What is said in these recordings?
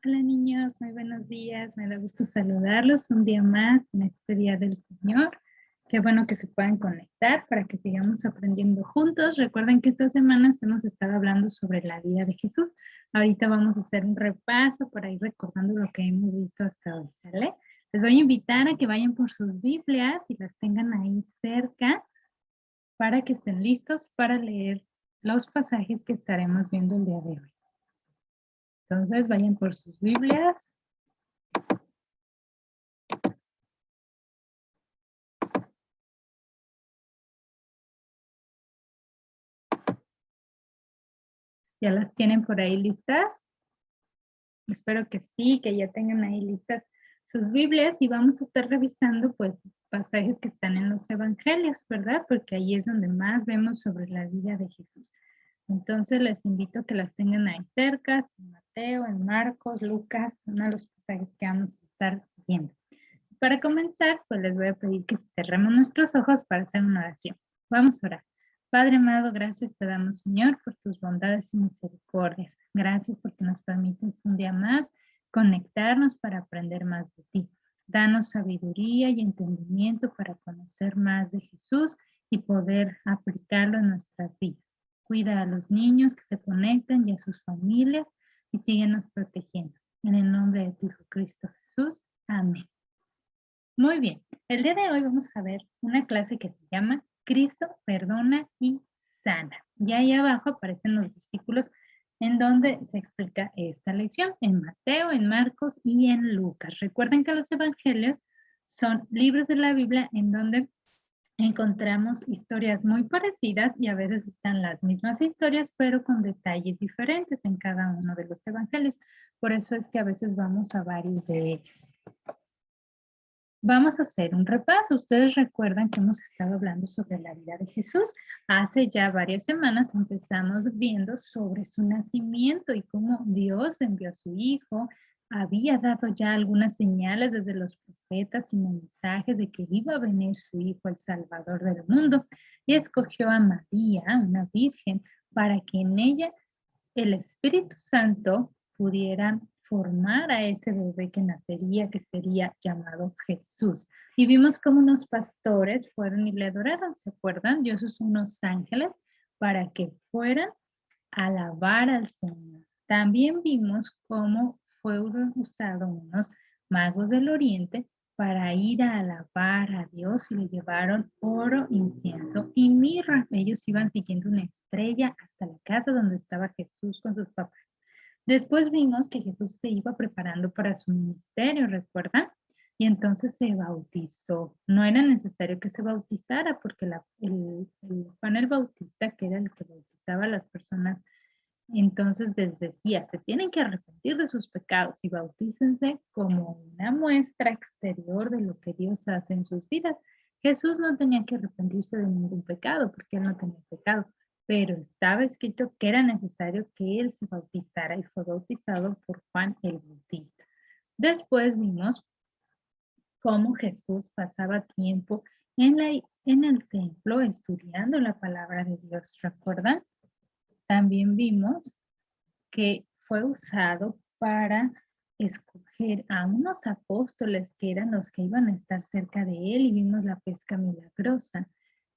Hola niños, muy buenos días. Me da gusto saludarlos un día más en este Día del Señor. Qué bueno que se puedan conectar para que sigamos aprendiendo juntos. Recuerden que estas semanas hemos estado hablando sobre la vida de Jesús. Ahorita vamos a hacer un repaso para ir recordando lo que hemos visto hasta hoy, ¿sale? Les voy a invitar a que vayan por sus Biblias y las tengan ahí cerca para que estén listos para leer los pasajes que estaremos viendo el día de hoy. Entonces vayan por sus Biblias. ¿Ya las tienen por ahí listas? Espero que sí, que ya tengan ahí listas sus Biblias y vamos a estar revisando pues pasajes que están en los evangelios, ¿verdad? Porque ahí es donde más vemos sobre la vida de Jesús. Entonces les invito a que las tengan ahí cerca, en Mateo, en Marcos, Lucas, uno de los pasajes que vamos a estar viendo. Para comenzar, pues les voy a pedir que cerremos nuestros ojos para hacer una oración. Vamos a orar. Padre amado, gracias te damos, Señor, por tus bondades y misericordias. Gracias porque nos permites un día más conectarnos para aprender más de ti. Danos sabiduría y entendimiento para conocer más de Jesús y poder aplicarlo en nuestras vidas. Cuida a los niños que se conectan y a sus familias y síguenos protegiendo. En el nombre de tu Hijo Cristo Jesús. Amén. Muy bien, el día de hoy vamos a ver una clase que se llama Cristo perdona y sana. Y ahí abajo aparecen los versículos en donde se explica esta lección, en Mateo, en Marcos y en Lucas. Recuerden que los evangelios son libros de la Biblia en donde encontramos historias muy parecidas y a veces están las mismas historias, pero con detalles diferentes en cada uno de los evangelios. Por eso es que a veces vamos a varios de ellos. Vamos a hacer un repaso. Ustedes recuerdan que hemos estado hablando sobre la vida de Jesús. Hace ya varias semanas empezamos viendo sobre su nacimiento y cómo Dios envió a su Hijo. Había dado ya algunas señales desde los profetas y mensajes de que iba a venir su Hijo, el Salvador del mundo. Y escogió a María, una virgen, para que en ella el Espíritu Santo pudiera formar a ese bebé que nacería, que sería llamado Jesús. Y vimos cómo unos pastores fueron y le adoraron, ¿se acuerdan? Dios usó unos ángeles para que fueran a alabar al Señor. También vimos cómo fueron usados unos magos del oriente para ir a alabar a Dios y le llevaron oro, incienso y mirra. Ellos iban siguiendo una estrella hasta la casa donde estaba Jesús con sus papás. Después vimos que Jesús se iba preparando para su ministerio, ¿recuerdan? Y entonces se bautizó. No era necesario que se bautizara porque el Juan el Bautista, que era el que bautizaba a las personas, entonces les decía, se tienen que arrepentir de sus pecados y bautícense como una muestra exterior de lo que Dios hace en sus vidas. Jesús no tenía que arrepentirse de ningún pecado porque él no tenía pecado, pero estaba escrito que era necesario que él se bautizara y fue bautizado por Juan el Bautista. Después vimos cómo Jesús pasaba tiempo en el templo estudiando la palabra de Dios, ¿recuerdan? También vimos que fue usado para escoger a unos apóstoles que eran los que iban a estar cerca de él y vimos la pesca milagrosa.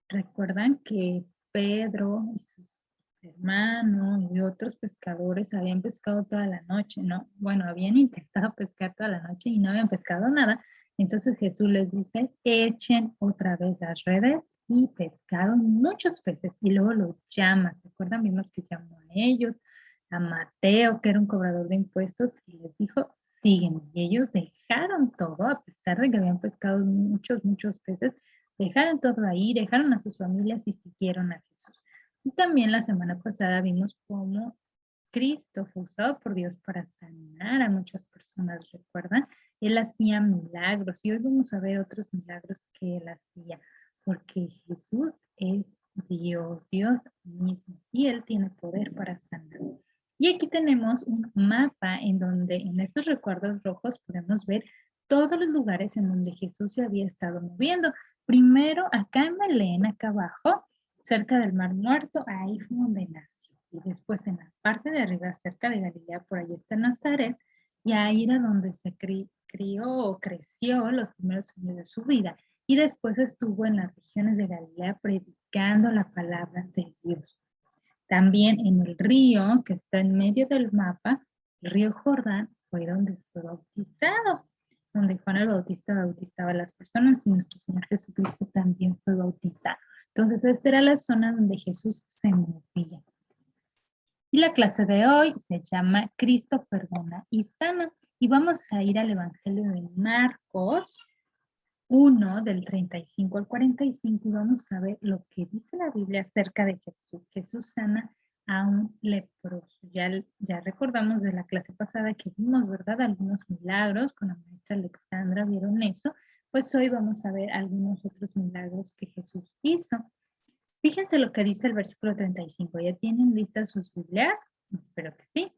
Recuerdan que Pedro y sus hermanos y otros pescadores habían pescado toda la noche, ¿no? Bueno, habían intentado pescar toda la noche y no habían pescado nada. Entonces Jesús les dice, echen otra vez las redes y pescaron muchos peces y luego los llama. ¿Se acuerdan? Vimos que llamó a ellos, a Mateo, que era un cobrador de impuestos, y les dijo, sígueme. Y ellos dejaron todo, a pesar de que habían pescado muchos peces, dejaron todo ahí, dejaron a sus familias y siguieron a Jesús. Y también la semana pasada vimos cómo Cristo fue usado por Dios para sanar a muchas personas, ¿recuerdan? Él hacía milagros y hoy vamos a ver otros milagros que él hacía, porque Jesús es Dios, Dios mismo, y él tiene poder para sanar. Y aquí tenemos un mapa en donde en estos recuadros rojos podemos ver todos los lugares en donde Jesús se había estado moviendo. Primero, acá en Belén, acá abajo, cerca del Mar Muerto, ahí fue donde nació. Y después en la parte de arriba, cerca de Galilea, por ahí está Nazaret. y ahí era donde se crió o creció los primeros años de su vida. Y después estuvo en las regiones de Galilea predicando la palabra de Dios. También en el río que está en medio del mapa, el río Jordán, fue donde fue bautizado, donde Juan el Bautista bautizaba a las personas y nuestro Señor Jesucristo también fue bautizado. Entonces, esta era la zona donde Jesús se movía. Y la clase de hoy se llama Cristo perdona y sana. Y vamos a ir al Evangelio de Marcos 1, del 35 al 45, y vamos a ver lo que dice la Biblia acerca de Jesús. Jesús sana a un leproso. Ya recordamos de la clase pasada que vimos, ¿verdad? Algunos milagros con la maestra Alexandra, vieron eso. Pues hoy vamos a ver algunos otros milagros que Jesús hizo. Fíjense lo que dice el versículo 35. ¿Ya tienen listas sus Biblias? Espero que sí.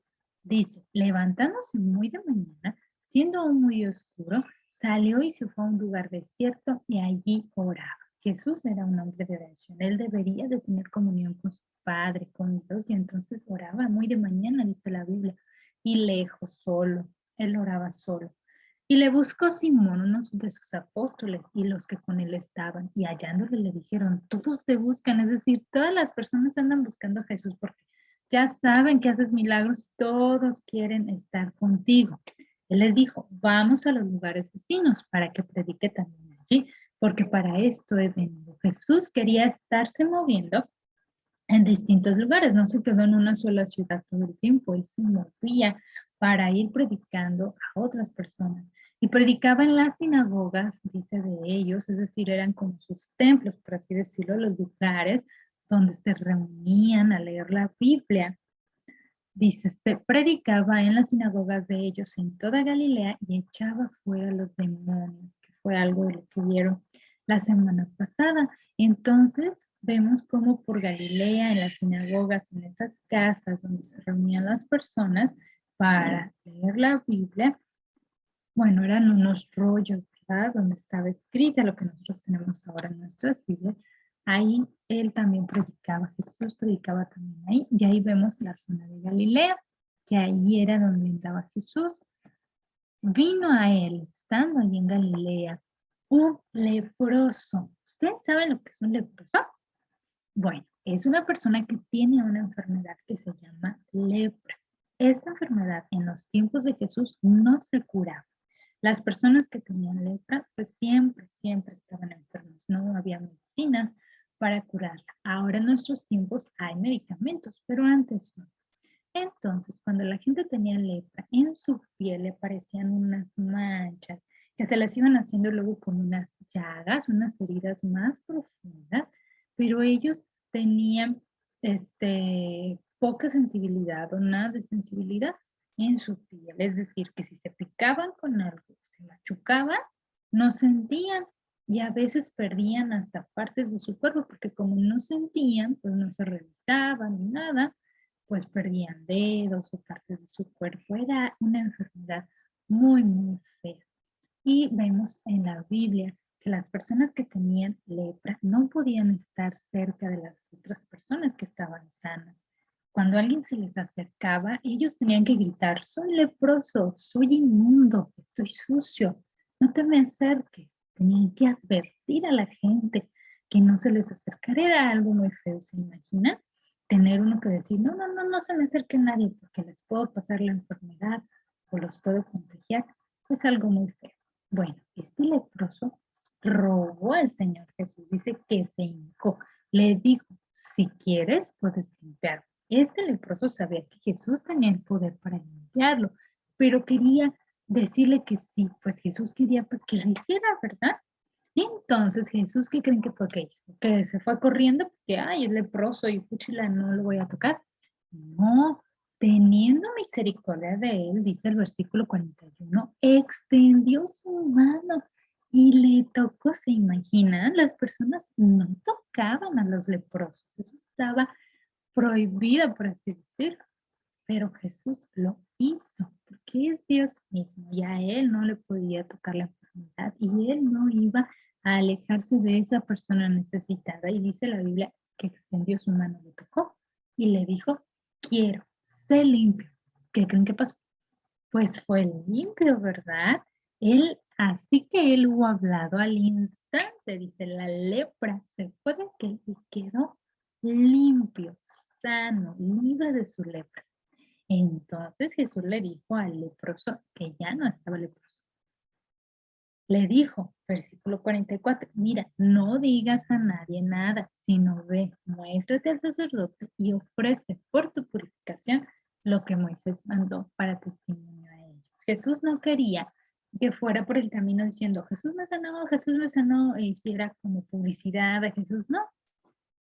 Dice, levantándose muy de mañana, siendo aún muy oscuro, salió y se fue a un lugar desierto y allí oraba. Jesús era un hombre de oración. Él debería de tener comunión con su Padre, con Dios, y entonces oraba muy de mañana, dice la Biblia, y lejos, solo. Él oraba solo. Y le buscó Simón, uno de sus apóstoles, y los que con él estaban, y hallándole le dijeron, todos te buscan, es decir, todas las personas andan buscando a Jesús porque ya saben que haces milagros y todos quieren estar contigo. Él les dijo, vamos a los lugares vecinos para que predique también allí, porque para esto he venido. Jesús quería estarse moviendo en distintos lugares, no se quedó en una sola ciudad todo el tiempo, él se movía para ir predicando a otras personas. Y predicaba en las sinagogas, dice de ellos, es decir, eran como sus templos, por así decirlo, los lugares donde se reunían a leer la Biblia. Dice, se predicaba en las sinagogas de ellos en toda Galilea y echaba fuera los demonios, que fue algo de lo que vieron la semana pasada. Entonces, vemos cómo por Galilea, en las sinagogas, en esas casas donde se reunían las personas para leer la Biblia, bueno, eran unos rollos, ¿verdad? Donde estaba escrita lo que nosotros tenemos ahora en nuestras Biblias. Ahí él también predicaba, Jesús predicaba también ahí. Y ahí vemos la zona de Galilea, que ahí era donde andaba Jesús. Vino a él, estando allí en Galilea, un leproso. ¿Ustedes saben lo que es un leproso? Bueno, es una persona que tiene una enfermedad que se llama lepra. Esta enfermedad en los tiempos de Jesús no se curaba. Las personas que tenían lepra, pues siempre estaban enfermos. No había medicinas para curarla. Ahora en nuestros tiempos hay medicamentos, pero antes no. Entonces, cuando la gente tenía lepra, en su piel le aparecían unas manchas que se las iban haciendo luego con unas llagas, unas heridas más profundas, pero ellos tenían poca sensibilidad o nada de sensibilidad en su piel. Es decir, que si se picaban con algo, se machucaban, no sentían y a veces perdían hasta partes de su cuerpo porque como no sentían, pues no se revisaban ni nada, pues perdían dedos o partes de su cuerpo. Era una enfermedad muy fea. Y vemos en la Biblia que las personas que tenían lepra no podían estar cerca de las otras personas que estaban sanas. Cuando alguien se les acercaba, ellos tenían que gritar, soy leproso, soy inmundo, estoy sucio, no te me acerques. Tenían que advertir a la gente que no se les acercara. Era algo muy feo, ¿se imaginan? Tener uno que decir, no se me acerque nadie porque les puedo pasar la enfermedad o los puedo contagiar. Es algo muy feo. Bueno, este leproso rogó al Señor Jesús, dice que se hincó, le dijo, si quieres puedes limpiarlo. Este leproso sabía que Jesús tenía el poder para limpiarlo, pero quería decirle que sí, pues Jesús quería pues que lo hiciera, ¿verdad? Y entonces Jesús, ¿qué creen que fue que hizo? Que se fue corriendo porque, ay, es leproso y puchila, no lo voy a tocar. No, teniendo misericordia de él, dice el versículo 41, extendió su mano y le tocó. ¿Se imaginan? Las personas no tocaban a los leprosos. Eso estaba prohibido, por así decirlo. Pero Jesús lo hizo, porque es Dios mismo y a él no le podía tocar la enfermedad y él no iba a alejarse de esa persona necesitada. Y dice la Biblia que extendió su mano, le tocó y le dijo, quiero, sé limpio. ¿Qué creen que pasó? pues fue limpio, ¿verdad? Así que él hubo hablado al instante, dice, la lepra se fue de aquel y quedó limpio, sano, libre de su lepra. Entonces Jesús le dijo al leproso, que ya no estaba leproso, le dijo, versículo 44, mira, no digas a nadie nada, sino ve, muéstrate al sacerdote y ofrece por tu purificación lo que Moisés mandó para testimonio a ellos. Jesús no quería que fuera por el camino diciendo, Jesús me sanó, e hiciera como publicidad de Jesús. No,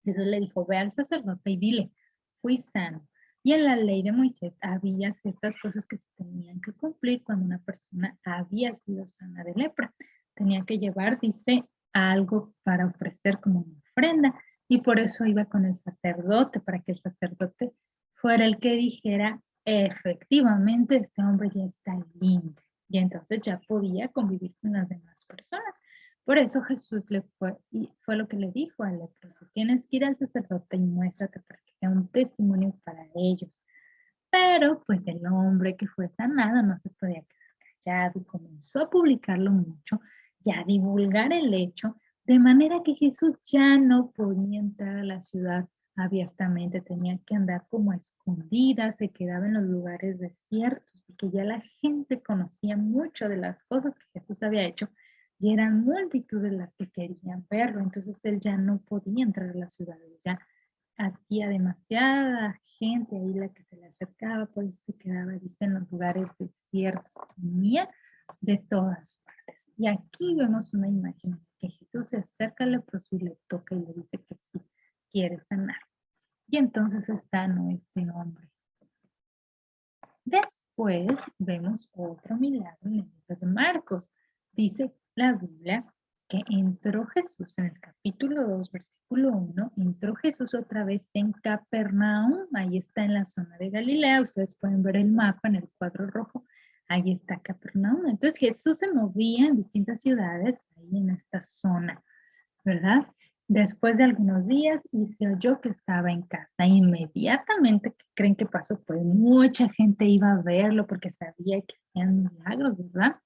Jesús le dijo, ve al sacerdote y dile, fui sano. Y en la ley de Moisés había ciertas cosas que se tenían que cumplir cuando una persona había sido sana de lepra. Tenía que llevar, dice, algo para ofrecer como una ofrenda. Y por eso iba con el sacerdote, para que el sacerdote fuera el que dijera, efectivamente, este hombre ya está limpio. Y entonces ya podía convivir con las demás personas. Por eso Jesús y fue lo que le dijo al leproso, tienes que ir al sacerdote y muéstrate para que sea un testimonio para ellos. Pero pues el hombre que fue sanado no se podía quedar callado y comenzó a publicarlo mucho y a divulgar el hecho, de manera que Jesús ya no podía entrar a la ciudad abiertamente, tenía que andar como a escondidas, se quedaba en los lugares desiertos, porque ya la gente conocía mucho de las cosas que Jesús había hecho y eran multitudes las que querían verlo, entonces él ya no podía entrar a la ciudad, ya hacía demasiada gente ahí la que se le acercaba, por eso se quedaba, dice, en los lugares desiertos, venía de todas partes. Y aquí vemos una imagen que Jesús se acerca al leproso y le toca y le dice que sí, quiere sanar. Y entonces es sano este hombre. Después vemos otro milagro en el libro de Marcos. Dice la Biblia que entró Jesús en el capítulo 2, versículo 1, entró Jesús otra vez en Capernaum, ahí está en la zona de Galilea, ustedes pueden ver el mapa en el cuadro rojo, ahí está Capernaum. Entonces Jesús se movía en distintas ciudades, ahí en esta zona, ¿verdad? Después de algunos días y se oyó que estaba en casa. Inmediatamente, ¿qué creen que pasó? Pues mucha gente iba a verlo porque sabía que hacían milagros, ¿verdad?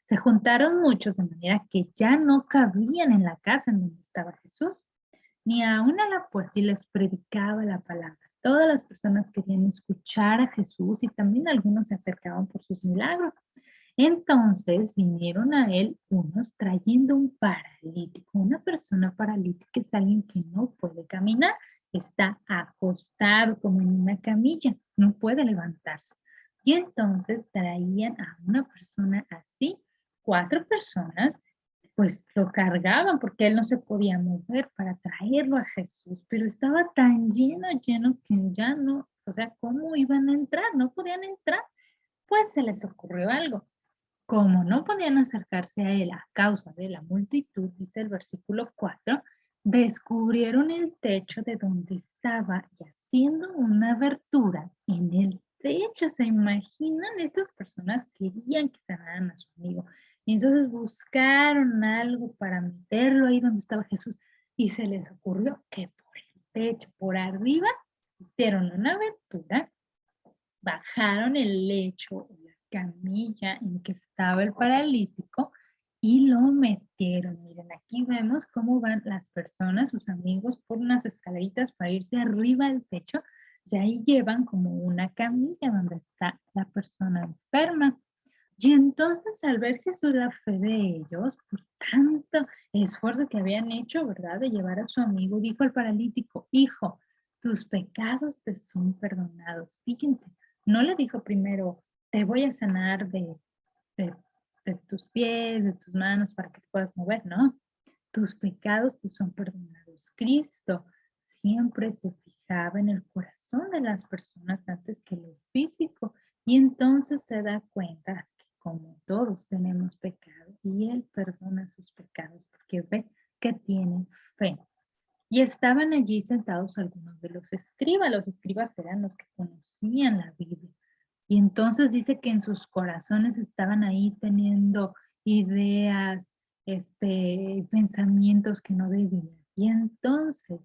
Se juntaron muchos de manera que ya no cabían en la casa en donde estaba Jesús, ni aún a la puerta y les predicaba la palabra. Todas las personas querían escuchar a Jesús y también algunos se acercaban por sus milagros. Entonces vinieron a él unos trayendo un paralítico. Una persona paralítica es alguien que no puede caminar, está acostado como en una camilla, no puede levantarse. Y entonces traían a una persona así, 4 personas, pues lo cargaban porque él no se podía mover para traerlo a Jesús, pero estaba tan lleno, lleno que ya no, o sea, ¿cómo iban a entrar? No podían entrar. Pues se les ocurrió algo. Como no podían acercarse a él a causa de la multitud, dice el versículo 4, descubrieron el techo de donde estaba y haciendo una abertura en el techo. ¿Se imaginan? Estas personas querían que sanaran a su amigo. Y entonces buscaron algo para meterlo ahí donde estaba Jesús y se les ocurrió que por el techo, por arriba, hicieron una abertura, bajaron el lecho, la camilla en que estaba el paralítico y lo metieron. Miren, aquí vemos cómo van las personas, sus amigos, por unas escaleritas para irse arriba del techo y ahí llevan como una camilla donde está la persona enferma. Y entonces al ver Jesús la fe de ellos, por tanto esfuerzo que habían hecho, ¿verdad? De llevar a su amigo, dijo al paralítico, hijo, tus pecados te son perdonados. Fíjense, no le dijo primero, te voy a sanar de, de tus pies, de tus manos para que te puedas mover, no. Tus pecados te son perdonados. Cristo siempre se fijaba en el corazón de las personas antes que lo físico y entonces se da cuenta que como todos tenemos pecado y Él perdona sus pecados porque ve que tienen fe. Y estaban allí sentados algunos de los escribas eran los que conocían la Biblia. Y entonces dice que en sus corazones estaban ahí teniendo ideas, pensamientos que no debían. Y entonces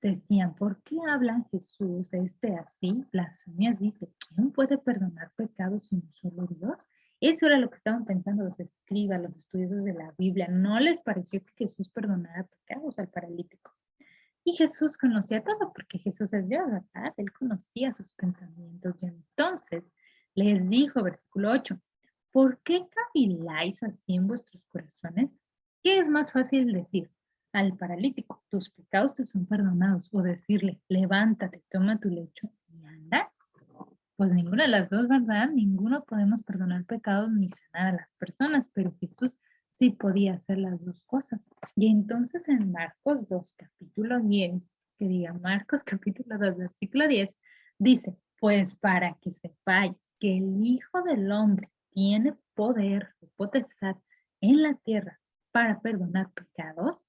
Decían, ¿por qué habla Jesús así? Blasfemias dice, ¿quién puede perdonar pecados sino solo Dios? Eso era lo que estaban pensando los escribas, los estudiosos de la Biblia. ¿No les pareció que Jesús perdonara pecados al paralítico? Y Jesús conocía todo, porque Jesús es Dios, ¿verdad? Él conocía sus pensamientos. Y entonces les dijo, versículo 8, ¿por qué caviláis así en vuestros corazones? ¿Qué es más fácil decir al paralítico, tus pecados te son perdonados? O decirle, levántate, toma tu lecho y anda. Pues ninguna de las dos, ¿verdad? Ninguno podemos perdonar pecados ni sanar a las personas, pero Jesús sí podía hacer las dos cosas. Y entonces en Marcos 2, capítulo 10, que diga Marcos capítulo 2, versículo 10, dice, pues para que sepáis que el Hijo del Hombre tiene poder o potestad en la tierra para perdonar pecados,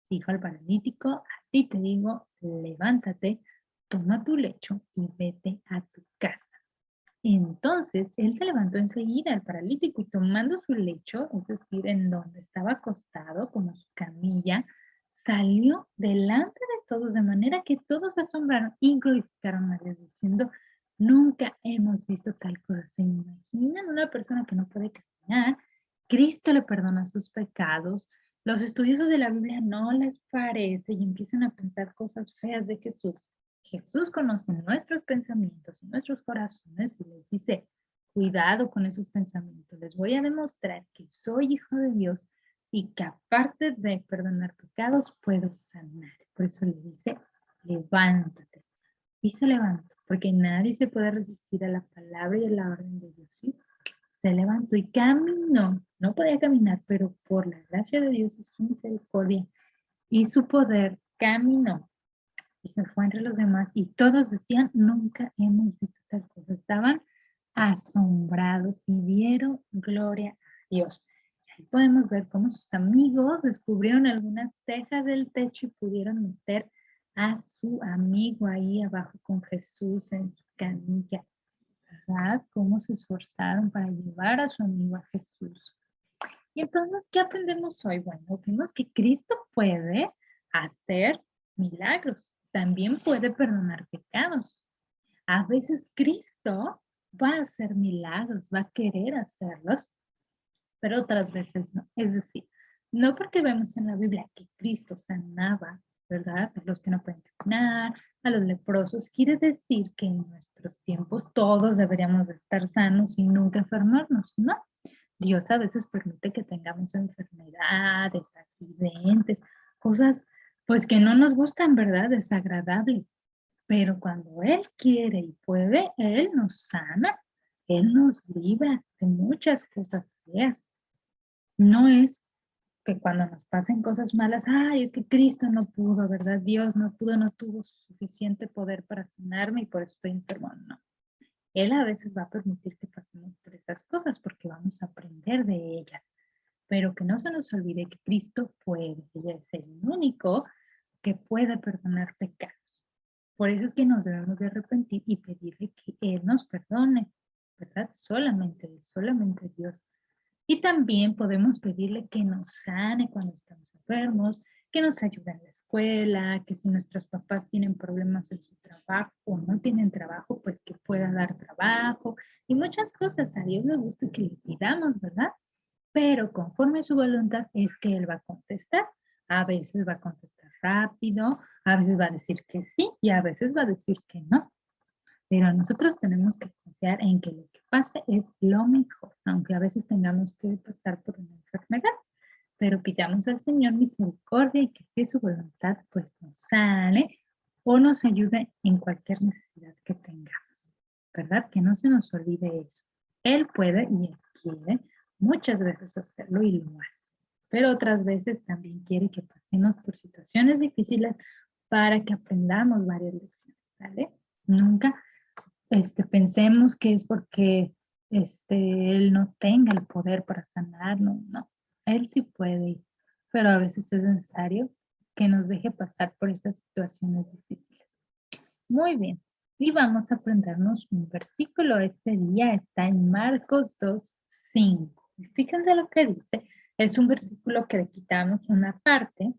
dijo al paralítico, a ti te digo, levántate, toma tu lecho y vete a tu casa. Entonces él se levantó enseguida, el paralítico, y tomando su lecho, es decir, en donde estaba acostado, como su camilla, salió delante de todos, de manera que todos se asombraron y glorificaron a Dios, diciendo, nunca hemos visto tal cosa. ¿Se imaginan una persona que no puede caminar? Cristo le perdona sus pecados. Los estudiosos de la Biblia no les parece y empiezan a pensar cosas feas de Jesús. Jesús conoce nuestros pensamientos y nuestros corazones y les dice, cuidado con esos pensamientos, les voy a demostrar que soy hijo de Dios y que aparte de perdonar pecados, puedo sanar. Por eso le dice, levántate. Y se levantó, porque nadie se puede resistir a la palabra y a la orden de Dios. ¿Sí? Se levantó y caminó. No podía caminar, pero por la gracia de Dios y su misericordia y su poder, caminó y se fue entre los demás y todos decían, nunca hemos visto tal cosa. Estaban asombrados y dieron gloria a Dios. Y ahí podemos ver cómo sus amigos descubrieron algunas tejas del techo y pudieron meter a su amigo ahí abajo con Jesús en su camilla, ¿verdad? Cómo se esforzaron para llevar a su amigo a Jesús. Y entonces, ¿qué aprendemos hoy? Bueno, vimos que Cristo puede hacer milagros, también puede perdonar pecados. A veces Cristo va a hacer milagros, va a querer hacerlos, pero otras veces no. Es decir, no porque vemos en la Biblia que Cristo sanaba, ¿verdad? A los que no pueden caminar, a los leprosos, quiere decir que en nuestros tiempos todos deberíamos de estar sanos y nunca enfermarnos, ¿no? Dios a veces permite que tengamos enfermedades, accidentes, cosas pues que no nos gustan, ¿verdad? Desagradables. Pero cuando Él quiere y puede, Él nos sana, Él nos libra de muchas cosas feas. No es que cuando nos pasen cosas malas, ay, es que Cristo no pudo, ¿verdad? Dios no pudo, no tuvo suficiente poder para sanarme y por eso estoy enfermo. No. Él a veces va a permitir que pasemos por esas cosas porque vamos a aprender de ellas. Pero que no se nos olvide que Cristo puede, Él es el único que puede perdonar pecados. Por eso es que nos debemos de arrepentir y pedirle que Él nos perdone, ¿verdad? Solamente Dios. Y también podemos pedirle que nos sane cuando estamos enfermos, que nos ayude en la escuela, que si nuestros papás tienen problemas en su trabajo o no tienen trabajo, pues que pueda dar trabajo y muchas cosas. A Dios le gusta que le pidamos, ¿verdad? Pero conforme a su voluntad es que Él va a contestar. A veces va a contestar rápido, a veces va a decir que sí y a veces va a decir que no. Pero nosotros tenemos que confiar en que lo que pase es lo mejor, aunque a veces tengamos que pasar por una enfermedad. Pero pidamos al Señor misericordia y que si es su voluntad, pues nos sane o nos ayude en cualquier necesidad que tengamos. ¿Verdad? Que no se nos olvide eso. Él puede y Él quiere muchas veces hacerlo y lo hace. Pero otras veces también quiere que pasemos por situaciones difíciles para que aprendamos varias lecciones. ¿Vale? Nunca pensemos que es porque él no tenga el poder para sanarnos, no, él sí puede, pero a veces es necesario que nos deje pasar por esas situaciones difíciles. Muy bien, y vamos a aprendernos un versículo. Este día está en Marcos 2:5. Y fíjense lo que dice, es un versículo que le quitamos una parte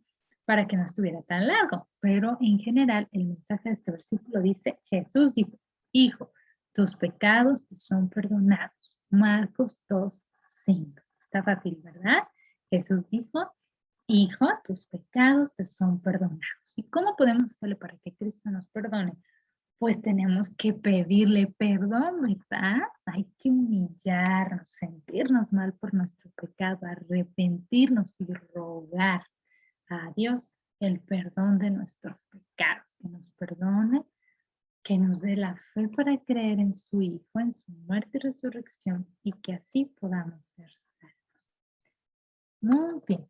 para que no estuviera tan largo. Pero en general el mensaje de este versículo dice, Jesús dijo, hijo, tus pecados te son perdonados. Marcos 2:5. Está fácil, ¿verdad? Jesús dijo, hijo, tus pecados te son perdonados. ¿Y cómo podemos hacerle para que Cristo nos perdone? Pues tenemos que pedirle perdón, ¿verdad? Hay que humillarnos, sentirnos mal por nuestro pecado, arrepentirnos y rogar a Dios el perdón de nuestros pecados, que nos perdone, que nos dé la fe para creer en su Hijo, en su muerte y resurrección, y que así podamos ser salvos. Muy bien,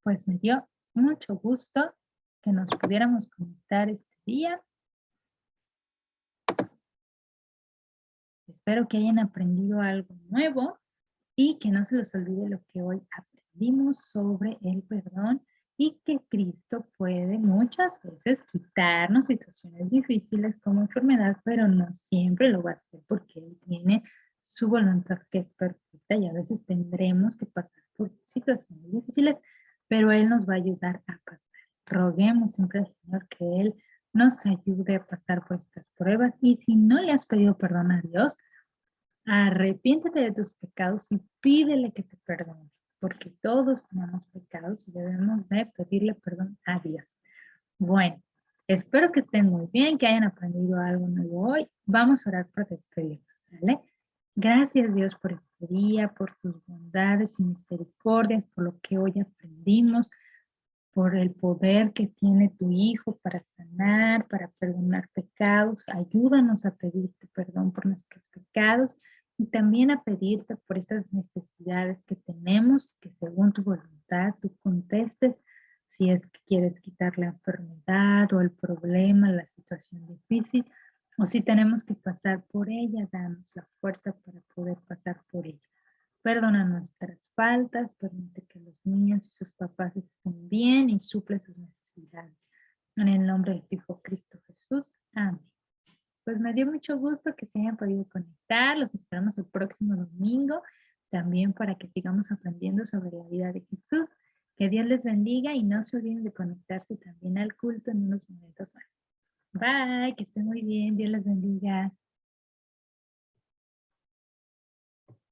pues me dio mucho gusto que nos pudiéramos conectar este día. Espero que hayan aprendido algo nuevo y que no se les olvide lo que hoy aprendimos sobre el perdón y que Cristo puede muchas veces quitarnos situaciones difíciles como enfermedad, pero no siempre lo va a hacer porque Él tiene su voluntad que es perfecta y a veces tendremos que pasar por situaciones difíciles, pero Él nos va a ayudar a pasar. Roguemos siempre al Señor que Él nos ayude a pasar por estas pruebas y si no le has pedido perdón a Dios, arrepiéntete de tus pecados y pídele que te perdone, porque todos tenemos pecados y debemos de pedirle perdón a Dios. Bueno, espero que estén muy bien, que hayan aprendido algo nuevo hoy. Vamos a orar por despedirnos, ¿vale? Gracias Dios por este día, por tus bondades y misericordias, por lo que hoy aprendimos, por el poder que tiene tu Hijo para sanar, para perdonar pecados. Ayúdanos a pedirte perdón por nuestros pecados y también a pedirte por esas necesidades que tenemos, que según tu voluntad tú contestes si es que quieres quitar la enfermedad o el problema, la situación difícil, o si tenemos que pasar por ella, danos la fuerza para poder pasar por ella. Perdona nuestras faltas, permite que los niños y sus papás estén bien y suple sus necesidades. En el nombre de tu Hijo Cristo Jesús. Amén. Pues me dio mucho gusto que se hayan podido conectar. Los esperamos el próximo domingo también para que sigamos aprendiendo sobre la vida de Jesús. Que Dios les bendiga y no se olviden de conectarse también al culto en unos momentos más. Bye, que estén muy bien. Dios les bendiga.